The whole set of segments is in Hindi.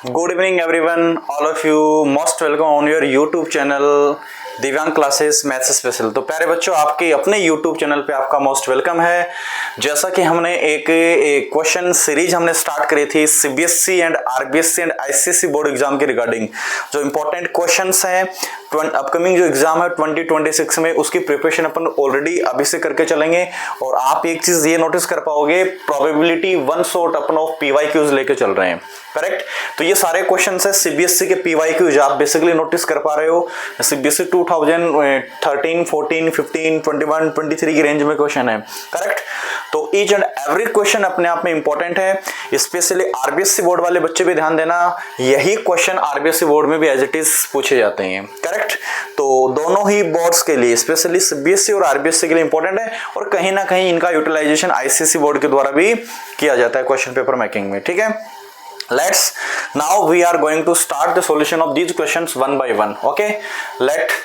Good evening everyone, all of you most welcome on your YouTube channel दिव्यांग क्लासेस मैथ्स स्पेशल। तो प्यारे बच्चों, आपके अपने YouTube चैनल पे आपका मोस्ट वेलकम है। जैसा कि हमने एक क्वेश्चन सीरीज हमने स्टार्ट करी थी CBSE and RBSE and ICSE board exam के रिगार्डिंग जो इंपॉर्टेंट क्वेश्चंस हैं अपकमिंग जो एग्जाम है 2026 में, उसकी प्रिपरेशन अपन ऑलरेडी अभी से करके चलेंगे। और आप एक चीज ये नोटिस कर पाओगे, probability one sort upon of PYQs लेके चल रहे हैं, करेक्ट। तो ये सारे क्वेश्चंस है सीबीएसई के पीवाईक्यूज, आप बेसिकली नोटिस कर पा रहे हो। सीबीएसई 2013, 14, 15, 21, 23 की रेंज में क्वेश्चन है, करेक्ट। तो ईच एंड एवरी क्वेश्चन अपने आप में इंपॉर्टेंट है। स्पेशली आरबीएसई बोर्ड वाले बच्चे भी ध्यान देना, यही क्वेश्चन आरबीएसई बोर्ड में भी एज इट इज पूछे जाते हैं, करेक्ट। तो दोनों ही बोर्ड्स के लिए, स्पेशली सीबीएसई और आरबीएसई के लिए इंपॉर्टेंट है, और कहीं ना कहीं इनका यूटिलाइजेशन आईसीएसई बोर्ड के द्वारा भी किया जाता है क्वेश्चन पेपर मेकिंग में, ठीक है। Let's now we are going to start the solution of these questions one by one. Okay,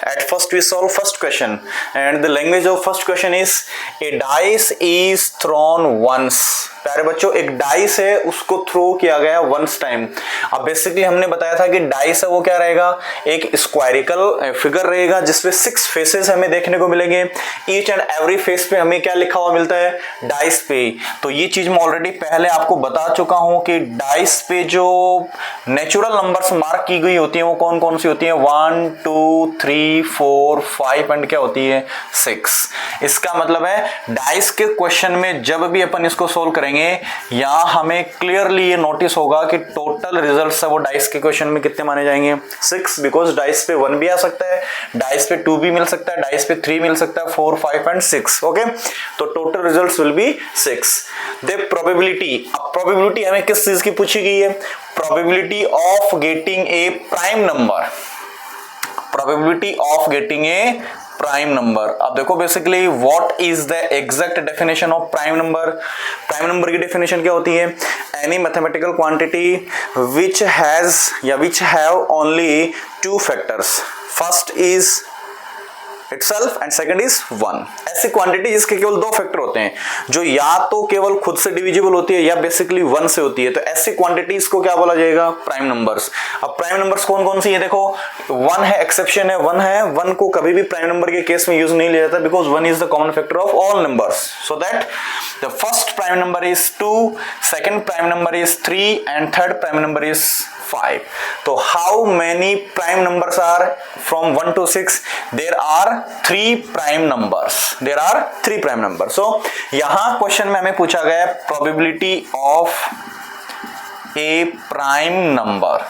at first we solve first question, and the language of first question is a dice is thrown once. प्यारे बच्चों, एक डाइस है उसको थ्रो किया गया वंस टाइम। अब बेसिकली हमने बताया था कि डाइस है वो क्या रहेगा, एक स्क्वायरिकल फिगर रहेगा जिसपे 6 फेसेस हमें देखने को मिलेंगे। ईच एंड एवरी फेस पे हमें क्या लिखा हुआ मिलता है, डाइस पे। तो ये चीज मैं ऑलरेडी पहले आपको बता चुका हूं कि डाइस पे जो नेचुरल नंबर्स मार्क की गई होती है वो कौन कौन सी होती है, 1, 2, 3, 4, 5 एंड क्या होती है, 6। इसका मतलब है डाइस के क्वेश्चन में जब भी अपन इसको सोल्व करेंगे, यहां हमें क्लियरली ये नोटिस होगा कि टोटल रिजल्ट्स है वो डाइस के क्वेश्चन में कितने माने जाएंगे, 6। बिकॉज डाइस पे 1 भी आ सकता है, डाइस पे 2 भी मिल सकता है, डाइस पे 3 मिल सकता है, 4, 5 एंड 6। ओके, तो total results will be 6। The probability, अब प्रोबेबिलिटी हमें किस चीज की पूछी गई है, probability of getting a prime number, probability of getting a prime number. अब देखो basically what is the exact definition of prime number. Prime number की डेफिनेशन क्या होती है, any mathematical quantity which has या which have only 2 factors, first is itself and second is 1। ऐसी क्वांटिटी जिसके केवल 2 फैक्टर होते हैं, जो या तो केवल खुद से डिविजिबल होती है या बेसिकली 1 से होती है, तो ऐसी क्वांटिटीज को क्या बोला जाएगा, प्राइम नंबर्स। अब प्राइम नंबर्स कौन कौन सी है, देखो 1 है, एक्सेप्शन है 1 है, 1 को कभी भी प्राइम नंबर के केस में यूज नहीं लिया जाता because 1 is the common factor of all numbers, so that the first prime number is 2, second prime number is 3 and third prime number is 5। तो how many prime numbers are from 1 to 6? There are 3 prime numbers, there are 3 prime number. So यहां क्वेश्चन में हमें पूछा गया probability of A prime number,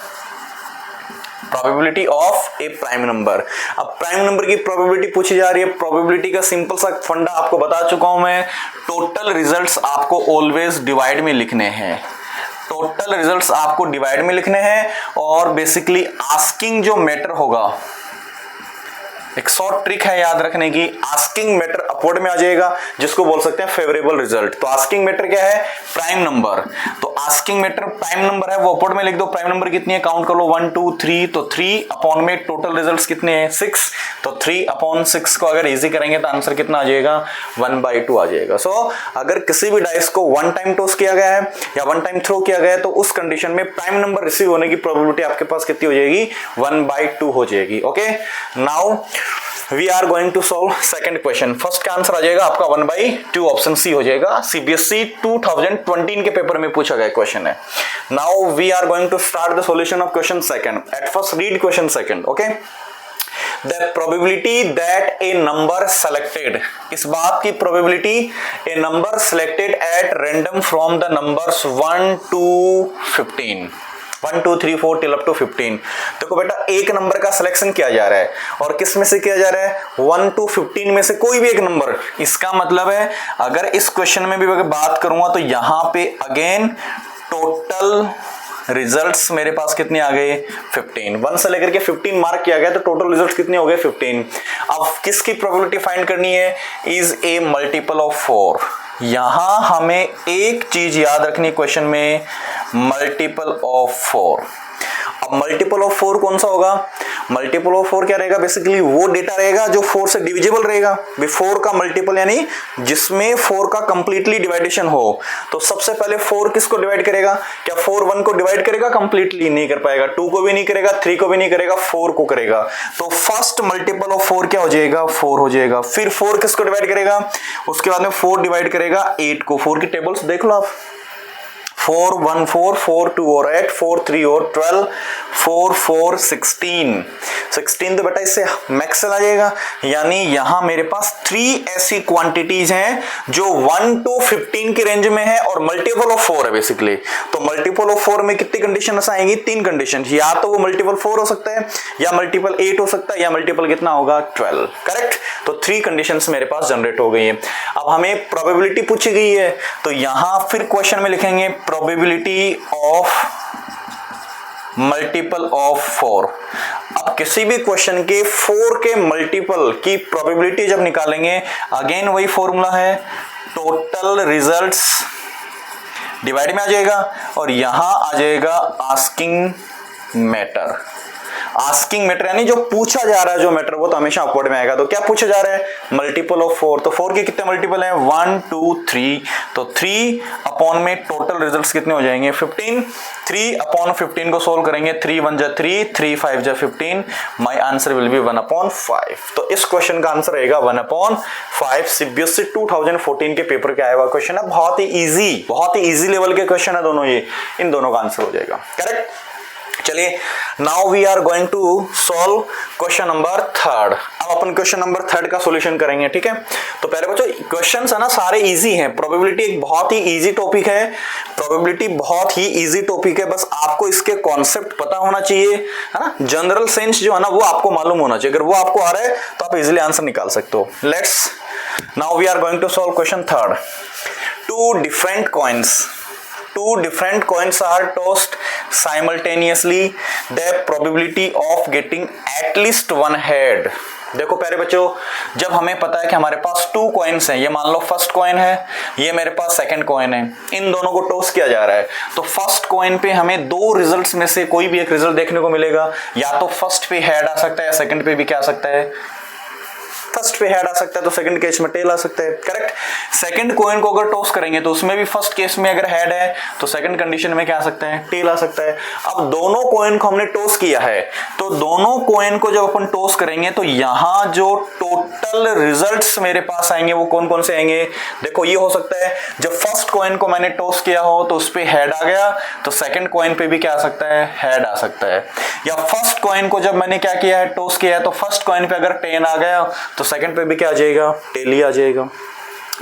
probability of A prime number. अब प्राइम नंबर की प्रोबेबिलिटी पूछी जा रही है, प्रोबेबिलिटी का सिंपल सा फंडा आपको बता चुका हूं मैं, टोटल रिजल्ट्स आपको ऑलवेज डिवाइड में लिखने हैं, टोटल रिजल्ट्स आपको डिवाइड में लिखने हैं। और बेसिकली आस्किंग जो मैटर होगा, एक शॉर्ट ट्रिक है याद रखने की, आस्किंग मैटर अपवर्ड में आ जाएगा जिसको बोल सकते हैं फेवरेबल रिजल्ट। तो आस्किंग मैटर क्या है, प्राइम नंबर। तो आस्किंग मैटर प्राइम नंबर है वो अपवर्ड में लिख दो। प्राइम नंबर कितनी है, काउंट कर लो, 1, 2, 3, तो 3 अपॉन में टोटल रिजल्ट्स कितने हैं, 6। तो 3 अपॉन 6 को अगर इजी करेंगे तो आंसर कितना आ जाएगा, 1/2 आ जाएगा। सो अगर किसी भी डाइस को 1 टाइम टॉस किया गया है या 1 टाइम थ्रो किया गया है, तो उस कंडीशन में प्राइम नंबर रिसीव होने की प्रोबेबिलिटी आपके पास कितनी हो जाएगी, 1/2 हो जाएगी। Okay, now we are going to solve second question। First का आंसर आ जाएगा आपका 1/2, ऑप्शन सी हो जाएगा। सीबीएसई 2020 के पेपर में पूछा गया क्वेश्चन है। Now we are going to start the solution of question second. At first read question second. Okay, the probability that a number selected, इस बात की probability a number selected at random from the numbers 1 to 15, 1, 2, 3, 4 till up to 15। देखो बेटा, एक नंबर का सिलेक्शन किया जा रहा है और किस में से किया जा रहा है, 1 to 15 में से कोई भी एक नंबर। इसका मतलब है अगर इस क्वेश्चन में भी अगर बात करूंगा तो यहां पे अगेन टोटल रिजल्ट्स मेरे पास कितने आ गए, 15। 1 से लेकर के 15 मार्क किया गया तो टोटल रिजल्ट्स कितने हो गए, 15। अब किसकी प्रोबेबिलिटी फाइंड करनी है, इज ए मल्टीपल ऑफ 4। यहां हमें एक चीज याद रखनी क्वेश्चन में, मल्टीपल ऑफ 4। अब मल्टीपल ऑफ 4 कौन सा होगा, मल्टीपल ऑफ 4 क्या रहेगा, बेसिकली वो डेटा रहेगा जो 4 से डिविजिबल रहेगा, 4 का मल्टीपल यानी जिसमें 4 का कंप्लीटली डिवाइडेशन हो। तो सबसे पहले 4 किसको डिवाइड करेगा, क्या 4 1 को डिवाइड करेगा, कंप्लीटली नहीं कर पाएगा, 2 को भी नहीं करेगा, 3 को भी नहीं करेगा, 4 को करेगा। तो फर्स्ट मल्टीपल ऑफ 4 क्या हो जाएगा, 4 हो जाएगा। फिर 4 किसको डिवाइड करेगा, उसके बाद में 4 डिवाइड करेगा 8 को। 4 की टेबल्स देख लो आप, 4 1 4 4 2 और 8 4 3 और 12 4 4 16 तो बेटा इससे मैक्स आ जाएगा, यानी यहां मेरे पास 3 ऐसी क्वांटिटीज हैं जो 1 to 15 के रेंज में है और मल्टीपल ऑफ 4 है बेसिकली। तो मल्टीपल ऑफ 4 में कितनी कंडीशन आएंगी, 3 कंडीशन, या तो वो मल्टीपल 4 हो सकता है, या मल्टीपल 8 हो सकता है, या मल्टीपल कितना होगा 12। करेक्ट। तो 3 कंडीशंस मेरे पास जनरेट हो गई है। अब हमें प्रोबेबिलिटी पूछी गई है, तो यहां फिर क्वेश्चन में लिखेंगे प्रोबेबिलिटी ऑफ मल्टीपल ऑफ 4। अब किसी भी क्वेश्चन के 4 के मल्टीपल की प्रोबेबिलिटी जब निकालेंगे, अगेन वही फॉर्मूला है, टोटल रिजल्ट्स डिवाइड में आ जाएगा और यहां आ जाएगा आस्किंग मैटर। आस्किंग मैटर यानी जो पूछा जा रहा है जो मैटर, वो तो हमेशा अपवर्ड में आएगा। तो क्या पूछा जा रहा है, मल्टीपल ऑफ 4। तो 4 के कितने मल्टीपल हैं, 1 2 3। तो 3 अपॉन में टोटल रिजल्ट्स कितने हो जाएंगे, 15। 3 अपॉन 15 को सोल्व करेंगे, 3 1 जा 3, 3 5 जा 15। My answer will be 1/5। तो इस क्वेश्चन का आंसर रहेगा 1/5। सीबीएसई 2014 के पेपर के आया हुआ क्वेश्चन है, बहुत ही इजी लेवल के क्वेश्चन है दोनों, ये इन दोनों का आंसर हो जाएगा। करेक्ट। चलिए, now we are going to solve question number 3। अब अपन क्वेश्चन नंबर 3 का सॉल्यूशन करेंगे, ठीक है। तो पहले बच्चों क्वेश्चंस है ना सारे इजी हैं। प्रोबेबिलिटी एक बहुत ही इजी टॉपिक है, बस आपको इसके कॉन्सेप्ट पता होना चाहिए, है ना। जनरल सेंस जो है ना वो आपको मालूम होना चाहिए, अगर वो आपको आ रहा है तो आप इजिली आंसर निकाल सकते हो। Let's now we are going to solve question 3। Two different coins are tossed simultaneously. The probability of getting at least one head. देखो प्यारे बच्चों, जब हमें पता है कि हमारे पास 2 कॉइन्स हैं, ये मान लो फर्स्ट कॉइन है, ये मेरे पास सेकंड कॉइन है, इन दोनों को टॉस किया जा रहा है, तो फर्स्ट कॉइन पे हमें 2 रिजल्ट्स में से कोई भी एक रिजल्ट देखने को मिलेगा। या तो फर्स्ट पे हेड आ सकता है, या सेकंड पे भी क्या आ सकता है, फर्स्ट पे हेड आ सकता है, तो सेकंड केस में टेल आ सकता है। करेक्ट। सेकंड कॉइन को अगर टॉस करेंगे तो उसमें भी फर्स्ट केस में अगर हेड है तो सेकंड कंडीशन में क्या आ सकता है, टेल आ सकता है। अब दोनों कॉइन को हमने टॉस किया है, तो दोनों कॉइन को जब अपन टॉस करेंगे तो यहां जो टोटल रिजल्ट्स मेरे पास आएंगे वो कौन कौन से आएंगे। देखो ये हो सकता है जब फर्स्ट कॉइन को मैंने टॉस किया हो तो उस पे हेड आ गया, तो सेकंड कॉइन पे भी क्या आ सकता है, हेड आ सकता है। या फर्स्ट कॉइन को जब मैंने क्या किया है, टॉस किया है, तो फर्स्ट कॉइन पे अगर 10 आ गया तो सेकंड पे भी क्या आ जाएगा, टेल ही आ जाएगा।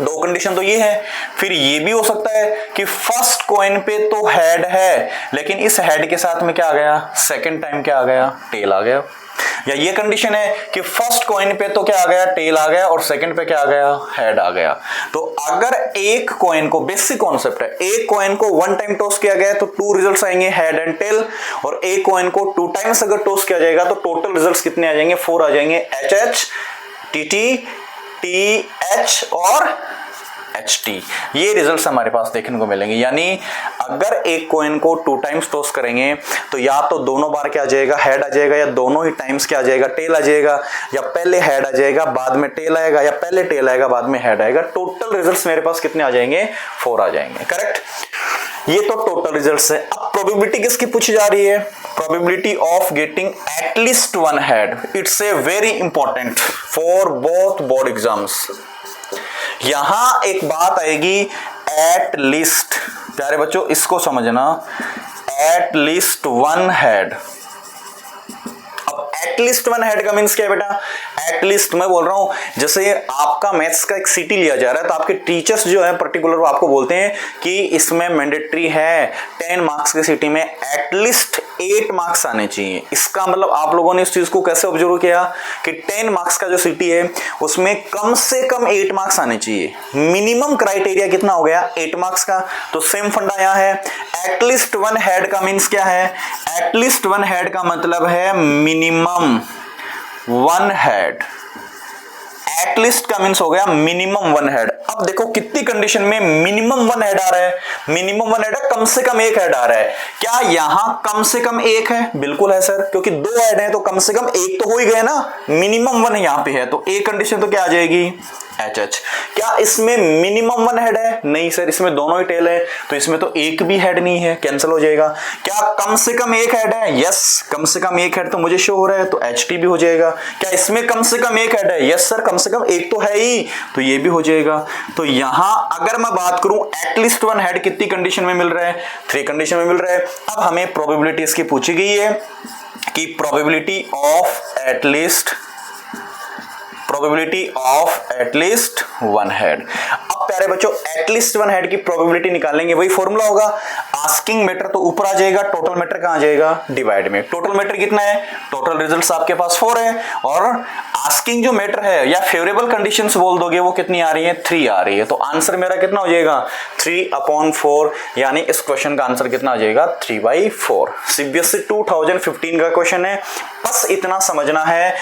2 कंडीशन तो ये है। फिर ये भी हो सकता है कि फर्स्ट कॉइन पे तो हेड है, लेकिन इस हेड के साथ में क्या आ गया, सेकंड टाइम क्या आ गया, टेल आ गया। या ये कंडीशन है कि फर्स्ट कॉइन पे तो क्या आ गया, टेल आ गया, और सेकंड पे क्या आ गया, हेड आ गया। तो अगर एक कॉइन को, बेसिक कॉन्सेप्ट है, एक कॉइन को 1 टाइम टॉस किया गया तो 2 रिजल्ट्स आएंगे, हेड एंड टेल। और एक कॉइन को 2 टाइम्स अगर टॉस किया जाएगा तो टोटल रिजल्ट्स कितने आ जाएंगे, 4 आ जाएंगे, HH TT TH और HT। ये रिजल्ट्स हमारे पास देखने को मिलेंगे। यानी अगर एक कॉइन को 2 टाइम्स टॉस करेंगे तो या तो दोनों बार क्या आ जाएगा, हेड आ जाएगा, या दोनों ही टाइम्स क्या आ जाएगा, टेल आ जाएगा, या पहले हेड आ जाएगा बाद में टेल आएगा, या पहले टेल आएगा बाद में हेड आएगा। टोटल रिजल्ट्स मेरे पास कितने आ जाएंगे, 4 आ जाएंगे। करेक्ट। ये तो टोटल रिजल्ट्स है। अब प्रोबेबिलिटी किसकी पूछी जा रही है, probability of getting at least 1 head. It's a very important for both board exams. यहां एक बात आएगी, एट लीस्ट। प्यारे बच्चों इसको समझना, एट लीस्ट 1 हेड। अब एटलीस्ट 1 हेड का मींस क्या है बेटा, एटलीस्ट मैं बोल रहा हूं जैसे आपका मैथ्स का एक सिटी लिया जा रहा है, तो आपके टीचर्स जो है पर्टिकुलर वो आपको बोलते हैं कि इसमें मैंडेटरी है 10 मार्क्स के सिटी में एटलीस्ट 8 मार्क्स आने चाहिए। इसका मतलब आप लोगों ने इस चीज को कैसे ऑब्जर्व किया कि 10 मार्क्स का जो सिटी है उसमें कम से कम 8 मार्क्स आने चाहिए। मिनिमम क्राइटेरिया कितना हो गया, 8 मार्क्स का। तो सेम फंडा यहां है, एटलीस्ट 1 हेड का मींस क्या है, एटलीस्ट 1 हेड का मतलब है मिनिमम 1 हेड। एटलीस्ट का मींस हो गया मिनिमम वन हेड। अब देखो कितनी कंडीशन में मिनिमम वन हेड आ रहा है, मिनिमम वन हेड है, कम से कम एक हेड आ रहा है। क्या यहां कम से कम एक है? बिल्कुल है सर, क्योंकि दो हेड है तो कम से कम एक तो हो ही गए ना, मिनिमम वन यहां पे है तो एक कंडीशन तो क्या आ जाएगी, एच। क्या इसमें मिनिमम वन हेड है? नहीं सर, इसमें दोनों ही टेल है तो इसमें तो एक भी हेड नहीं है, कैंसिल हो जाएगा। क्या कम से कम एक हेड है? यस, कम से कम एक हेड तो मुझे शो हो रहा है तो एच टी भी हो जाएगा। क्या इसमें कम से कम एक हेड है? यस सर, कम से कम एक तो है ही तो ये भी हो जाएगा। तो यहां अगर मैं बात करूं एटलीस्ट वन हेड कितनी कंडीशन में मिल रहा है, 3 कंडीशन में मिल रहा है। अब हमें प्रोबेबिलिटी इसकी पूछी गई है कि probability of at least one head. अब प्यारे बच्चों एटलीस्ट वन हेड की प्रोबेबिलिटी निकालेंगे, वही फॉर्मूला होगा, आस्किंग मैटर तो ऊपर आ जाएगा, टोटल मैटर कहां आ जाएगा, डिवाइड में। टोटल मैटर कितना है, टोटल रिजल्ट्स आपके पास 4 है और आस्किंग जो मैटर है या फेवरेबल कंडीशंस बोल दोगे वो कितनी आ रही है, 3 आ रही है। तो आंसर मेरा कितना हो जाएगा, 3/4, यानी इस क्वेश्चन का आंसर कितना आ जाएगा, 3/4। सीबीएसई 2015 का क्वेश्चन है, बस इतना समझना है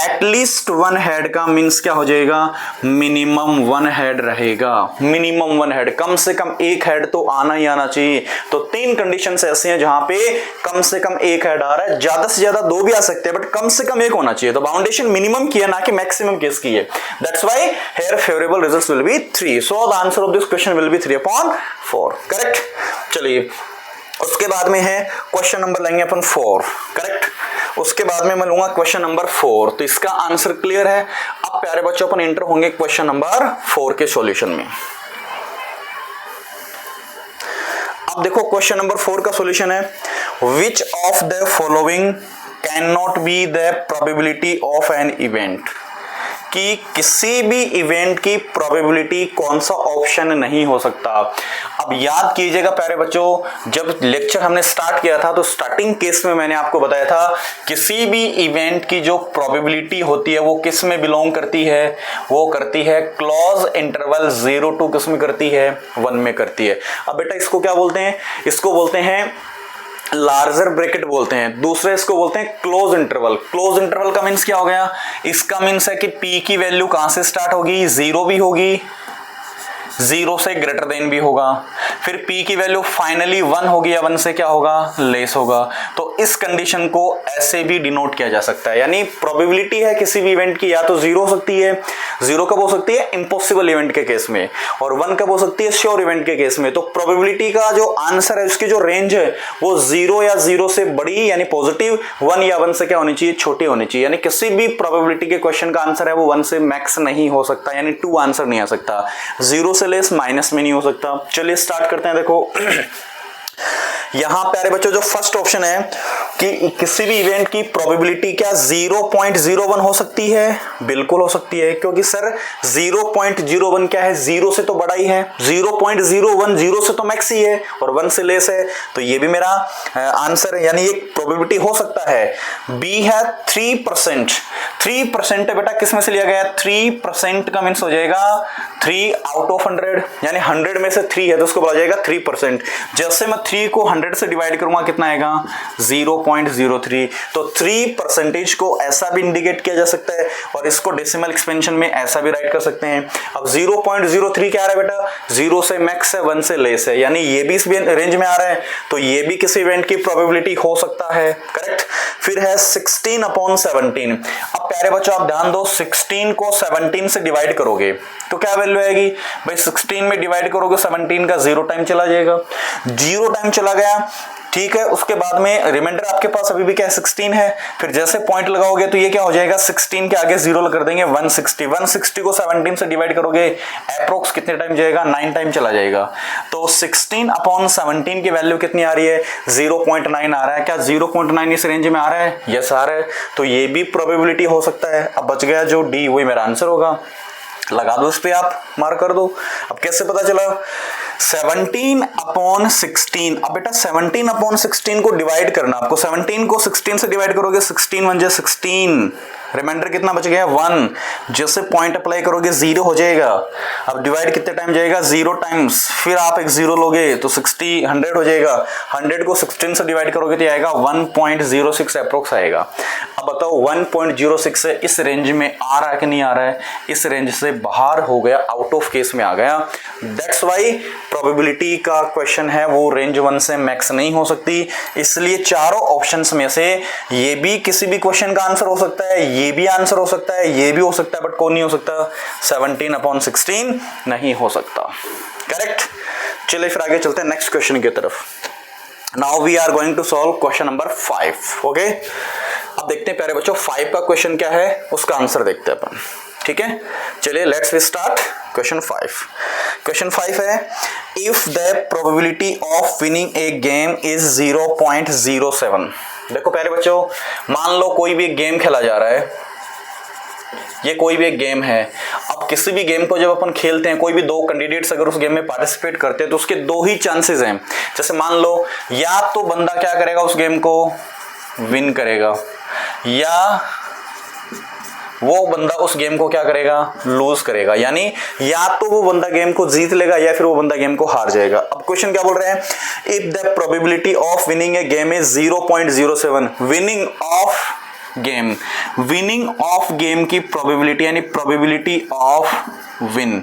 एटलीस्ट वन हेड का मींस क्या हो जाएगा, मिनिमम वन हेड रहेगा। मिनिमम वन हेड, कम से कम एक हेड तो आना ही आना चाहिए। तो 3 कंडीशंस ऐसे हैं जहां पे कम से कम एक हेड आ रहा है, ज्यादा से ज्यादा 2 भी आ सकते हैं बट कम से कम एक होना चाहिए। तो बाउंडेशन मिनिमम की है ना कि मैक्सिमम केस की है, that's why here favourable results will B 3। So the answer of this question will be 3/4, correct. चलिए उसके बाद में है क्वेश्चन नंबर लेंगे अपन 4, करेक्ट। उसके बाद में मैं लूंगा क्वेश्चन नंबर 4, तो इसका आंसर क्लियर है। अब प्यारे बच्चों अपन एंटर होंगे क्वेश्चन नंबर 4 के सॉल्यूशन में। अब देखो क्वेश्चन नंबर 4 का सॉल्यूशन है, which of the following can not be the probability of an event, कि किसी भी इवेंट की प्रोबेबिलिटी कौन सा ऑप्शन नहीं हो सकता। अब याद कीजिएगा प्यारे बच्चों, जब लेक्चर हमने स्टार्ट किया था तो स्टार्टिंग केस में मैंने आपको बताया था किसी भी इवेंट की जो प्रोबेबिलिटी होती है वो किस में बिलोंग करती है, वो करती है क्लोज इंटरवल 0 to किस में करती है, 1 में करती है। अब बेटा इसको क्या बोलते हैं, इसको बोलते हैं लार्जर ब्रैकेट बोलते हैं, दूसरे इसको बोलते हैं क्लोज इंटरवल। क्लोज इंटरवल का मीन्स क्या हो गया, इसका मीन्स है कि p की वैल्यू कहां से स्टार्ट होगी, 0 भी होगी, 0 से ग्रेटर देन भी होगा, फिर p की वैल्यू फाइनली 1 होगी या 1 से क्या होगा, लेस होगा। तो इस कंडीशन को ऐसे भी डिनोट किया जा सकता है, यानी प्रोबेबिलिटी है किसी भी इवेंट की या तो 0 हो सकती है, 0 कब हो सकती है, इम्पॉसिबल इवेंट के केस में, और 1 कब हो सकती है, श्योर इवेंट के केस में। तो प्रोबेबिलिटी का जो आंसर है उसकी जो रेंज है वो 0 या 0 से बड़ी यानी पॉजिटिव, 1 या 1 से क्या होनी चाहिए, छोटी होनी चाहिए। यानी किसी भी प्रोबेबिलिटी के क्वेश्चन का आंसर है वो 1 से मैक्स नहीं हो सकता, यानी 2 आंसर नहीं आ सकता, 0 से लेस माइनस में नहीं हो सकता। चलिए स्टार्ट करते हैं। देखो यहां प्यारे बच्चों जो फर्स्ट ऑप्शन है कि किसी भी इवेंट की प्रोबेबिलिटी क्या 0.01 हो सकती है, बिल्कुल हो सकती है, क्योंकि सर 0.01 क्या है, 0 से तो बड़ा ही है, 0.01 0 से तो मैक्स ही है और 1 से लेस है, तो ये भी मेरा आंसर है, यानी एक प्रोबेबिलिटी हो सकता है। बी है 3%, 3% है बेटा, किस में से लिया गया, 3% का मीन्स हो जाएगा 3 आउट ऑफ 100, यानी 100 में से 3 है तो उसको बोला जाएगा 3%। जैसे मैं 3 को 100 से डिवाइड करूंगा कितना आएगा, 0.03। तो 3% को ऐसा भी इंडिकेट किया जा सकता है और इसको डेसिमल एक्सपेंशन में ऐसा भी राइट कर सकते हैं। अब 0.03 क्या आ रहा है बेटा, 0 से मैक्स है, 1 से लेस है, यानी ये भी इस रेंज में आ रहा है, तो ये भी किसी इवेंट की प्रोबेबिलिटी हो सकता है, करेक्ट। फिर है 16/17। अब प्यारे बच्चों आप ध्यान दो, 16 को 17 से डिवाइड करोगे तो क्या वैल्यू आएगी भाई, 16 में डिवाइड करोगे 17 का 0 टाइम चला जाएगा, 0 टाइम चला गया, ठीक है। उसके बाद में रिमाइंडर आपके पास अभी भी क्या है, 16 है, फिर जैसे पॉइंट लगाओगे तो ये क्या हो जाएगा, 16 के आगे 0 कर देंगे, 160, 160 को 17 से डिवाइड करोगे अप्रोक्स कितने टाइम जाएगा, 9 टाइम चला जाएगा। तो 16/17 की वैल्यू कितनी आ रही है, 0.9 आ रहा है। क्या 0.9 इस रेंज में आ रहा है, यस आ रहा है, तो ये भी प्रोबेबिलिटी हो सकता है। अब बच गया जो डी, वही मेरा आंसर होगा, लगा दो इस पे, आप मार्क कर दो। अब कैसे पता चला, 17/16। अब बेटा 17/16 को डिवाइड करना आपको, 17 को 16 से डिवाइड करोगे, 16 1 जा 16, रिमाइंडर कितना बच गया 1, जैसे पॉइंट अप्लाई करोगे 0 हो जाएगा। अब डिवाइड कितने टाइम जाएगा 0 टाइम्स, फिर आप एक 0 लोगे तो 100 हो जाएगा। 100 को 16 से डिवाइड करोगे तो आएगा 1.06 अप्रोक्स आएगा। अब बताओ 1.06 से इस रेंज में आ रहा है कि नहीं आ रहा है? इस रेंज से बाहर हो गया, आउट ऑफ केस में आ गया। दैट्स वाई प्रोबेबिलिटी का क्वेश्चन है वो रेंज 1 से मैक्स नहीं हो सकती। इसलिए चारों ऑप्शंस में से ये भी किसी भी क्वेश्चन का आंसर हो सकता है, ये भी आंसर हो सकता है, ये भी हो सकता है, बट कौन नहीं हो सकता? 17/16 नहीं हो सकता। करेक्ट। चलिए फिर आगे चलते हैं नेक्स्ट क्वेश्चन की तरफ। Now we are going to solve question number 5। Okay, अब देखते हैं प्यारे बच्चों 5 का क्वेश्चन क्या है, उसका आंसर देखते हैं अपन। ठीक है, चलिए let's we start question 5। Question 5 है, if the probability of winning a game is 0.07। देखो प्यारे बच्चों, मान लो कोई भी गेम खेला जा रहा है, ये कोई भी एक गेम है। अब किसी भी गेम को जब अपन खेलते हैं, कोई भी 2 कैंडिडेट्स अगर उस गेम में पार्टिसिपेट करते हैं तो उसके 2 ही चांसेस हैं। जैसे मान लो या तो बंदा क्या करेगा, उस गेम को विन करेगा, या वो बंदा उस गेम को क्या करेगा, लूज करेगा। यानी या तो वो बंदा गेम को जीत लेगा या फिर वो बंदा गेम को हार जाएगा। अब क्वेश्चन क्या बोल रहे हैं, if the probability of winning a game is 0.07, winning of game, winning of game की प्रोबेबिलिटी यानी probability of win,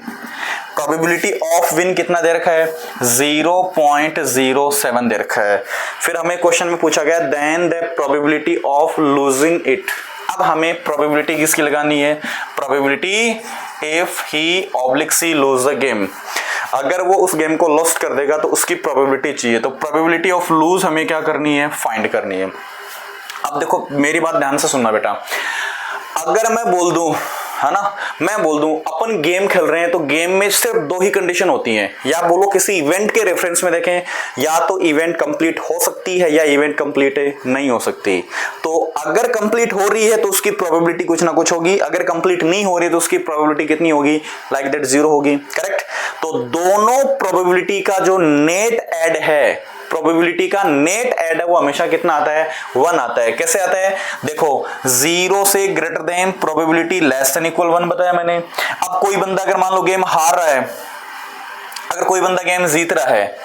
probability of win कितना दे रखा है, 0.07 दे रखा है। फिर हमें क्वेश्चन में पूछा गया then the probability of losing it. अब हमें प्रोबेबिलिटी किसकी लगानी है, probability if he oblique she lose the game, अगर वो उस गेम को लॉस्ट कर देगा तो उसकी प्रोबेबिलिटी चाहिए। तो प्रोबेबिलिटी ऑफ लूज हमें क्या करनी है, फाइंड करनी है। अब देखो मेरी बात ध्यान से सुनना बेटा, अगर मैं बोल दूं, है ना, मैं बोल दूं अपन गेम खेल रहे हैं तो गेम में सिर्फ 2 ही कंडीशन होती हैं, या बोलो किसी इवेंट के रेफरेंस में देखें, या तो इवेंट कंप्लीट हो सकती है या इवेंट कंप्लीट नहीं हो सकती। तो अगर कंप्लीट हो रही है तो उसकी प्रोबेबिलिटी कुछ ना कुछ होगी, अगर कंप्लीट नहीं हो रही है तो उसकी प्रोबेबिलिटी कितनी होगी, लाइक दैट 0 होगी। करेक्ट। तो दोनों प्रोबेबिलिटी का जो नेट ऐड है, प्रोबेबिलिटी का नेट ऐड है, वो हमेशा कितना आता है, 1 आता है। कैसे आता है, देखो 0 से greater than probability less than equal 1 बताया मैंने। अब कोई बंदा अगर मान लो गेम हार रहा है, अगर कोई बंदा गेम जीत रहा है,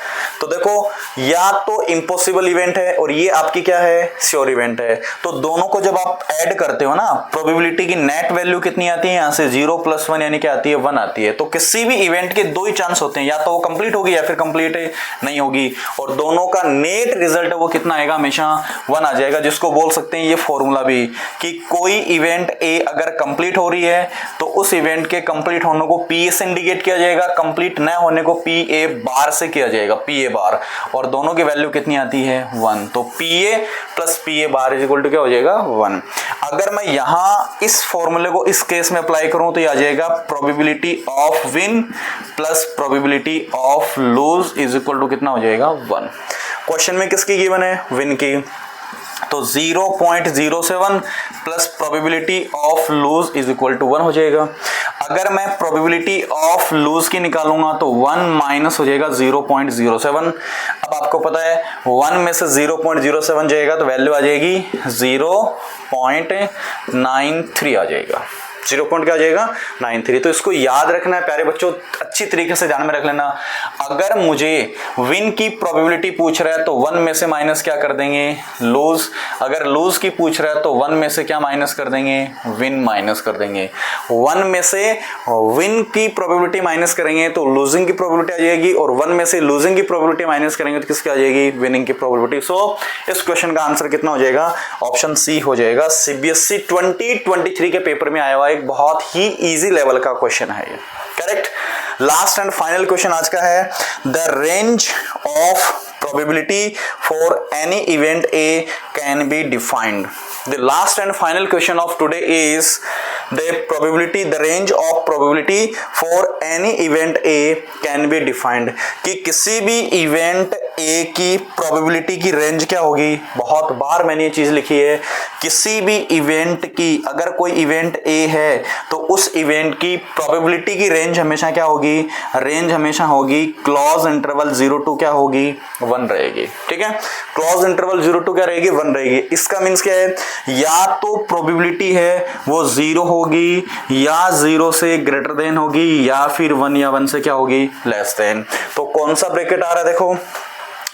तो देखो या तो इम्पॉसिबल इवेंट है और ये आपकी क्या है, श्योर इवेंट है। तो दोनों को जब आप ऐड करते हो ना, प्रोबेबिलिटी की नेट वैल्यू कितनी आती है, यहां से 0 + 1 यानी क्या आती है, 1 आती है। तो किसी भी इवेंट के 2 ही चांस होते हैं, या तो वो कंप्लीट होगी या फिर कंप्लीट नहीं होगी, और दोनों का नेट रिजल्ट है वो कितना आएगा, हमेशा 1 आ जाएगा। जिसको बोल सकते हैं ये फॉर्मूला भी, कि कोई इवेंट ए अगर कंप्लीट हो रही है तो उस इवेंट के कंप्लीट होने को पी से इंडिकेट किया जाएगा, कंप्लीट न होने को PA* से किया जाएगा, PA बार, और दोनों की वैल्यू कितनी आती है, 1। तो PA + PA* = क्या हो जाएगा, 1। अगर मैं यहां इस फॉर्मूले को इस केस में अप्लाई करूं तो ये आ जाएगा probability of win plus probability of lose = कितना हो जाएगा, 1। क्वेश्चन में किसकी गिवन है, विन की। तो 0.07 प्लस प्रोबेबिलिटी ऑफ लूज = 1 हो जाएगा। अगर मैं प्रोबेबिलिटी ऑफ लूज की निकालूंगा तो 1 माइनस हो जाएगा 0.07। अब आपको पता है 1 में से 0.07 जाएगा तो वैल्यू आ जाएगी 0.93 आ जाएगा, 0. क्या आ जाएगा, 93। तो इसको याद रखना है प्यारे बच्चों, अच्छी तरीके से ध्यान में रख लेना। अगर मुझे विन की प्रोबेबिलिटी पूछ रहा है तो 1 में से माइनस क्या कर देंगे, लूज। अगर लूज की पूछ रहा है तो 1 में से क्या माइनस कर देंगे, विन माइनस कर देंगे। 1 में से विन की प्रोबेबिलिटी माइनस करेंगे तो लूजिंग की प्रोबेबिलिटी आ जाएगी, और 1 में से लूजिंग की प्रोबेबिलिटी माइनस करेंगे तो किसकी आ जाएगी, विनिंग की प्रोबेबिलिटी। सो इस क्वेश्चन का आंसर कितना हो जाएगा, ऑप्शन सी हो जाएगा। CBSE 2023 के पेपर में आया हुआ एक बहुत ही इजी लेवल का क्वेश्चन है ये। Correct. Last and final question आज का है, the range of probability for any event A can be defined. The last and final question of today is the probability, the range of probability for any event A can be defined, कि किसी भी इवेंट ए की प्रोबेबिलिटी की रेंज क्या होगी। बहुत बार मैंने ये चीज लिखी है किसी भी इवेंट की, अगर कोई इवेंट ए है तो उस इवेंट की प्रोबेबिलिटी की रेंज हमेशा क्या होगी, रेंज हमेशा होगी क्लोज इंटरवल 0 to क्या होगी, 1 रहेगी। ठीक है, क्लोज इंटरवल 0 to क्या रहेगी, 1 रहेगी। इसका मीन्स क्या है, या तो प्रोबेबिलिटी है वो 0 होगी, या 0 से ग्रेटर देन होगी, या फिर 1 या 1 से क्या होगी, लेस देन। तो कौन सा ब्रैकेट आ रहा है, देखो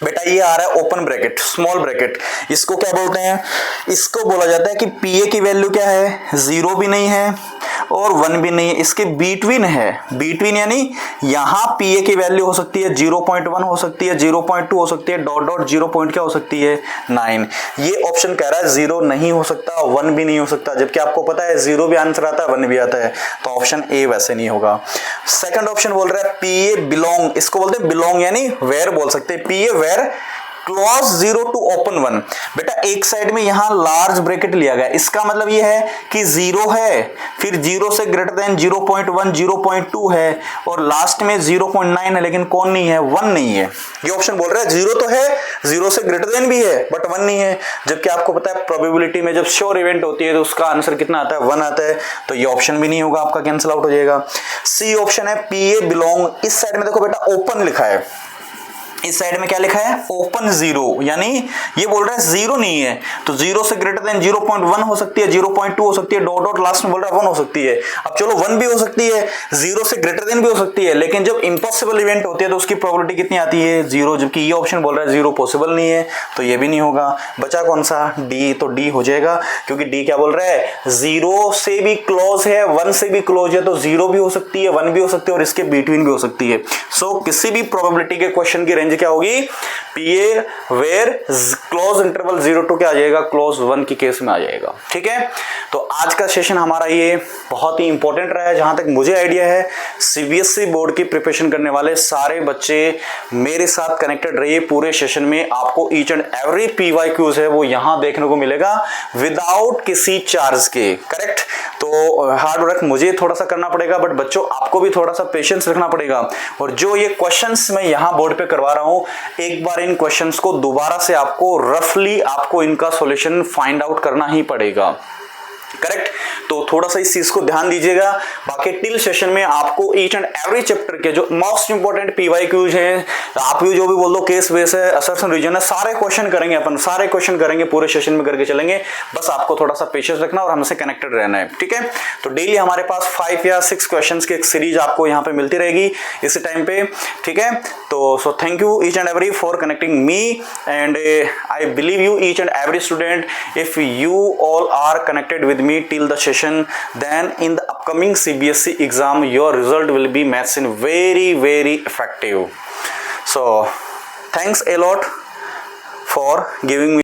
बेटा ये आ रहा है ओपन ब्रैकेट, स्मॉल ब्रैकेट। इसको क्या बोलते हैं, इसको बोला जाता है कि पीए की वैल्यू क्या है, 0 भी नहीं है और 1 भी नहीं है, इसके बीटवीन है। बीटवीन यानी यहां पीए की वैल्यू हो सकती है 0.1 हो सकती है, 0.2 हो सकती है, डॉट डॉट 0 पॉइंट क्या हो सकती है, 9। ये ऑप्शन कह रहा है 0 नहीं हो सकता, 1 भी नहीं हो सकता, जबकि आपको पता है 0 भी आंसर आता है, 1 भी आता है, तो ऑप्शन ए वैसे नहीं होगा। सेकंड ऑप्शन बोल रहा है पीए बिलोंग, इसको बोलते हैं बिलोंग यानी वेयर बोल सकते हैं, पीए वेयर क्लोज 0 to ओपन 1। बेटा एक साइड में यहां लार्ज ब्रैकेट लिया गया, इसका मतलब ये है कि 0 है, फिर 0 से ग्रेटर देन 0.1, 0.2 है और लास्ट में 0.9 है, लेकिन कौन नहीं है, 1 नहीं है। ये ऑप्शन बोल रहा है 0 तो है, 0 से ग्रेटर देन भी है, बट 1 नहीं है। जबकि आपको पता है प्रोबेबिलिटी में जब श्योर इवेंट होती है तो उसका आंसर कितना आता है, 1 आता है, तो ये ऑप्शन भी नहीं होगा, आपका कैंसिल आउट हो जाएगा। सी ऑप्शन है पीए बिलोंग, इस साइड में देखो बेटा ओपन लिखा है, इस साइड में क्या लिखा है, ओपन 0, यानी ये बोल रहा है 0 नहीं है, तो 0 से ग्रेटर देन 0.1 हो सकती है, 0.2 हो सकती है, डॉट डॉट लास्ट में बोल रहा है 1 हो सकती है। अब चलो 1 भी हो सकती है, 0 से ग्रेटर देन भी हो सकती है, लेकिन जब इम्पॉसिबल इवेंट होती है तो उसकी प्रोबेबिलिटी कितनी आती है, 0, जबकि ये ऑप्शन बोल रहा है 0 पॉसिबल नहीं है, तो ये भी नहीं होगा। बचा कौन सा, डी, तो डी हो जाएगा, क्योंकि डी क्या बोल रहा है, 0 से भी क्लोज है, 1 से भी क्लोज है, तो 0 भी हो सकती है, 1 भी हो सकती है और इसके बिटवीन भी हो सकती है। सो किसी भी प्रोबेबिलिटी के क्वेश्चन की रेंज क्या होगी, पीए वेयर क्लोज इंटरवल 0 to क्या आ जाएगा, क्लोज 1 की केस में आ जाएगा। ठीक है, तो आज का सेशन हमारा ये बहुत ही इंपॉर्टेंट रहा है। जहां तक मुझे आइडिया है, सीबीएसई बोर्ड की प्रिपरेशन करने वाले सारे बच्चे मेरे साथ कनेक्टेड रहिए पूरे सेशन में। आपको ईच एंड एवरी पीवाईक्यूज है वो यहां देखने को मिलेगा विदाउट किसी चार्ज के, करेक्ट। तो हार्ड वर्क मुझे थोड़ा सा करना पड़ेगा, बट बच्चों आपको भी थोड़ा सा पेशेंस रखना पड़ेगा। और जो ये क्वेश्चंस मैं यहां बोर्ड पे करवा रहा हूं, एक बार इन क्वेश्चंस को दोबारा से आपको रफली आपको इनका सॉल्यूशन फाइंड आउट करना ही पड़ेगा, करेक्ट। तो थोड़ा सा इस चीज को ध्यान दीजिएगा। बाकी टिल सेशन में आपको ईच एंड एवरी चैप्टर के जो मोस्ट इंपोर्टेंट पीवाईक्यूज हैं, आप जो भी बोल दो, केस बेस है, असर्शन रीजन है, सारे क्वेश्चन करेंगे अपन, सारे क्वेश्चन करेंगे, पूरे सेशन में करके चलेंगे। बस आपको थोड़ा सा पेशेंस रखना और हमसे कनेक्टेड रहना है, ठीक है। तो डेली हमारे पास 5 या 6 क्वेश्चन की एक सीरीज आपको यहाँ पे मिलती रहेगी इसी टाइम पे, ठीक है। तो so thank you each and every for connecting me, and I believe you each and every student, if you all are connected with me till the session, then in the upcoming CBSE exam your result will be matched in very effective. So thanks a lot for giving me